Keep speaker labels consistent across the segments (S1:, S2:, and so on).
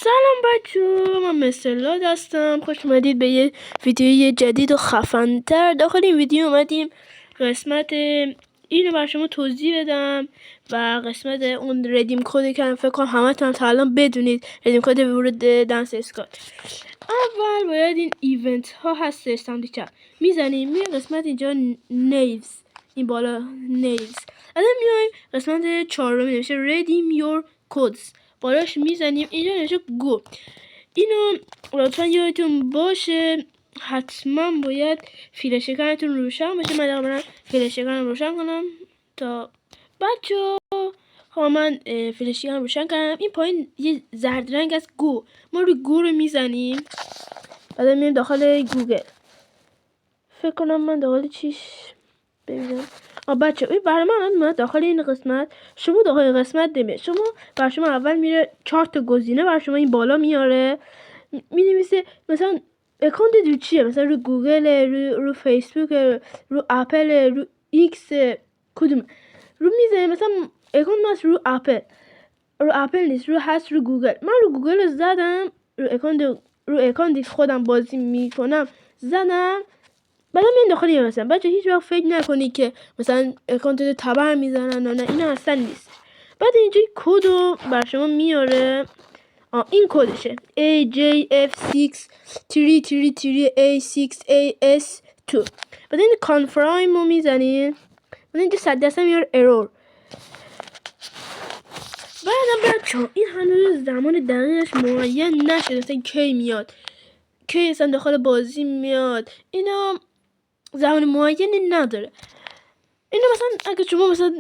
S1: سلام بچه، من مستر لاد هستم. خوش اومدید به یه ویدیوی جدید و خفن‌تر. داخل این ویدیو اومدیم قسمت اینو بر شما توضیح بدم و قسمت اون ردیم کدی که فکر کنم همتون تا الان بدونید. ردیم کد ورود دنس اسکات. اول باید این ایونت ها هستش سمت چپ میزنیم، میای قسمت اینجا نیوز، این بالا نیوز. الان میایم قسمت چهارمی نمیشه ردیم یور کدز، بالاش میزنیم. اینجا نشه گو. اینو لطفا یادتون باشه حتما باید فیلش شکنتون روشن باشه. من دارم فیلش شکنم روشن کنم تا بچه ها. من فیلش شکنم روشن کردم. این پایین یه زرد رنگ از گو، ما روی گو رو میزنیم. بعد میریم داخل گوگل. فکر کنم من داخل چیش ببینم. بچه این برای من داخل این قسمت، شما داخل قسمت نمیه. بر شما اول میره 4 تا گزینه بر شما این بالا میاره، می نویسه مثلا اکانت رو چیه، مثلا رو گوگل، رو فیسبوک، رو اپل، رو ایکس، کدوم رو میزه. مثلا اکانت من رو اپل نیست، هست رو گوگل. من رو گوگل رو زدم، رو اکانتی خودم بازی میکنم زدم. بعد من داخل این مثلا بچه هیچ وقت فکر نکنی که مثلا اکانت رو تبر میزنن، نه اینا اصلا نیست. بعد اینجا کد رو بر شما میاره. این کدشه AJ633A6AS2. بعد این کانفرایم رو میزنین. بعد اینجا 100% میاره ارور. بعدم بچه این هنوز زمان دقیقش معین نشده، مثلا کی میاد، کی اصلا داخل بازی میاد، اینا زمان معینی نداره. اینو مثلا اگه شما مثلا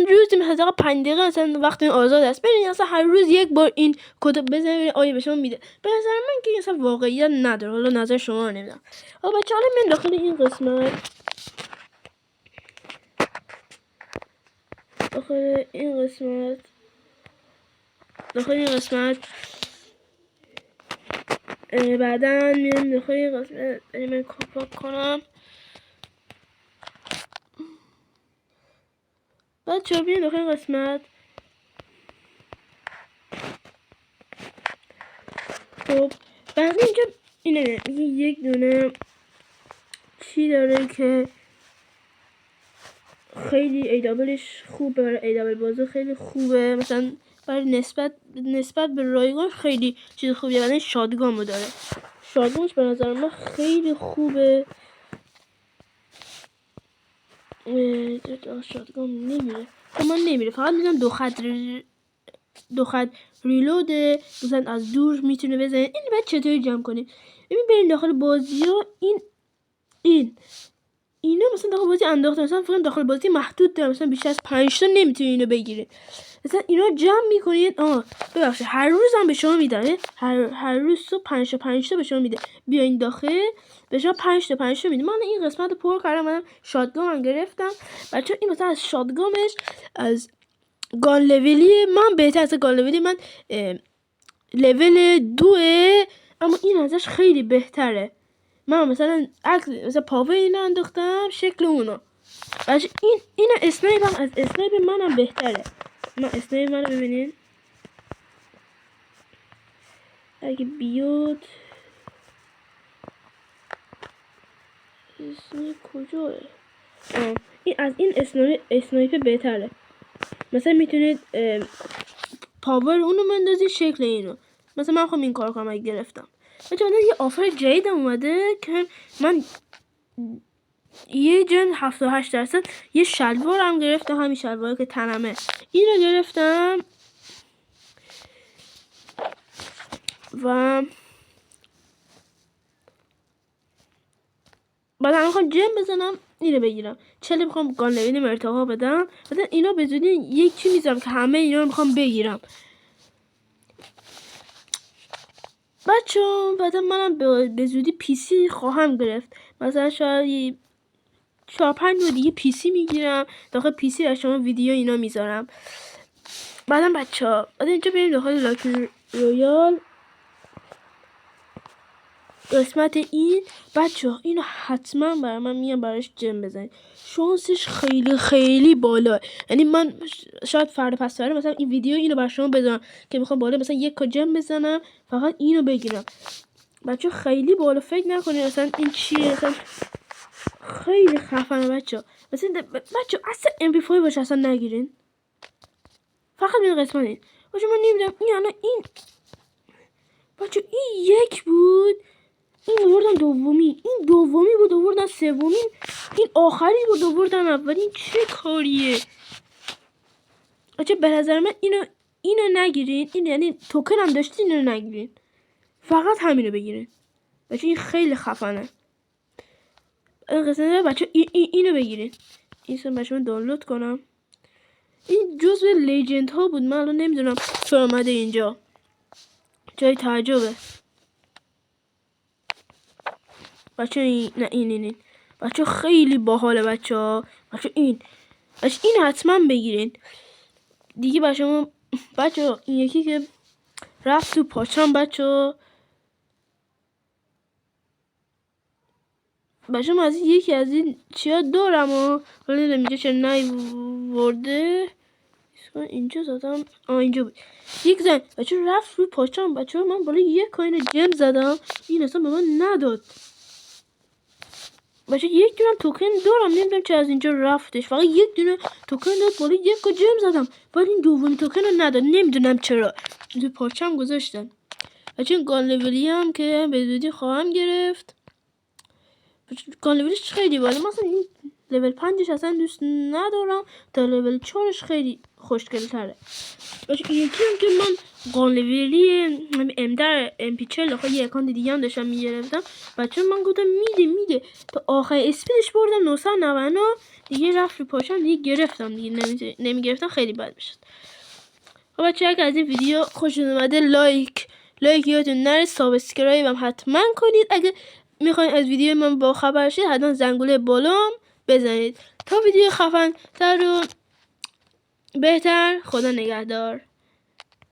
S1: روزی مثلا 5 دقیقه مثلا وقت آزاد است، برین مثلا هر روز یک بار این کد بزنید آیا به شما میده. به نظر من که مثلا واقعیت نداره، حالا نظر شما رو نمیدونم. بچه حالا من داخل این قسمت بعدا میرم داخل این قسمت من کاپ کنم. بچه بیاین داخل این قسمت. خب بعد اینجا اینه یک دونه چی داره که خیلی ایدابلش خوبه، برای ایدابل بازی خیلی خوبه، مثلا برای نسبت به رایگان خیلی چیز خوبیه. بعد شادگامو داره، شادگامش به نظر من خیلی خوبه. شادگام نمیره، من نمیره، فقط میگم دو خط ریلوده، مثلا از دور میتونه بزنه. این بعد چطوری جمع کنید؟ ببین بریم داخل بازی ها. اینا مثلا داخل بازی انداخته، مثلا فکر داخل بازی محدود داره، مثلا بیشتر از 5 تا نمیتونید اینو بگیرید. مثلا اینا جمع میکنید. ببخشید هر روز هم به شما میدن، هر روز صبح 5 تا به شما میده. بیاین داخل به شما 5 تا میده. من این قسمت پر کردم، من شاتگام گرفتم. بچه این مثلا از شاتگامش از گان لولی من بهتر، از گان لولی من لول 2، اما این ازش خیلی بهتره. من مثلا مثلا پاور اینا انداختم شکل اونو. بچه این اسنایپ هم از اسنایپ منم بهتره. من اسنایپ منو ببینین اگه بیاد. اسنایپ کجاه؟ این از این اسنایپ بهتره. مثلا میتونید پاور اونو مندازی شکل اینو. مثلا من خواهم این کار کنم اگه گرفتم. بچه یه آفر جدید اومده که من یه جن 78% یه شلوار هم گرفتم، همین شلواری که تنمه این رو گرفتم و بعد هم میخوام جن بزنم این رو بگیرم. چلی میخوام گان لوینم ارتقا بدم. بعد اینا به زودی یک چی میذارم که همه اینا رو میخوام بگیرم. بچه بعدا منم به زودی پیسی خواهم گرفت. مثلا شاید 4-5 ماه دیگه پیسی میگیرم. داخل پیسی برای شما ویدیو اینا میذارم. بعدم بچه ها بعد اینجا بریم داخل لاکی رویال. قسمت این بچه ها اینو حتما برای من میگم براش جم بزنید، شانسش خیلی خیلی بالا. یعنی من شاید فردا پس فردا مثلا این ویدیو اینو برای شما بذارم که میخوام بالا مثلا 1 جم بزنم فقط اینو بگیرم. بچه خیلی بالا، فکر نکنید مثلا این چیه، مثلا خیلی خفنه بچه. مثلا بچه اصلا MP5 باشه اصلا نگیرین، فقط این قسمت این باشه. من نمیدونم این الان این بچه این 1 بود، این آوردن دومی، این دومی بود آوردن سومی، این آخری بود آوردن اولی. چه کاریه بچه؟ به نظر من اینو نگیرین، این یعنی توکن هم داشتین اینو نگیرین، فقط همینو بگیرین بچه. این خیلی خفنه این قسمت بچه. اینو بگیرین. این بچه من دانلود کنم. این جزو لیجند ها بود، من الان نمیدونم چرا اومده اینجا، جای تعجبه بچه. این بچه خیلی باحاله بچه ها. بچه این حتما بگیرین دیگه بچه. این یکی که رفت تو پاچم بچه. بچه من از یکی از این چیا دارم و ولی نمیگه چرا نیورده. اینجا زدم، اینجا بود یک زن بچه رفت روی پاچم بچه. من بالا 1 کوین جم زدم، این اصلا به من نداد بچه. 1 دونه توکن دارم، نمیدونم چه از اینجا رفتش، فقط 1 دونه توکن داد بالا 1 جم زدم ولی این دومی توکن رو نداد، نمیدونم چرا تو پاچم گذاشتن بچه. این گان لولی هم که به زودی خواهم گرفت. گان لولیش خیلی بالا، مثلا این لول 5ش اصلا دوست ندارم، تا لول 4ش خیلی خوشگل تره بچه. این یکی هم که من گان لولی MP40 آخه یه اکانت دیگه هم داشتم میگرفتم بچه. من گفتم میده تا آخر اسپیدش بردم 999 دیگه رفت رو پاشم دیگه گرفتم دیگه، نمیگرفتم خیلی بد میشد. خب بچه اگه از این ویدیو خوشتون اومده لایک یادتون نره، سابسکرایب هم حتما کنید. اگه میخواین از ویدیو من با خبر شید حتما زنگوله بالا بزنید. تا ویدیو خفن تر و بهتر، خدا نگهدار.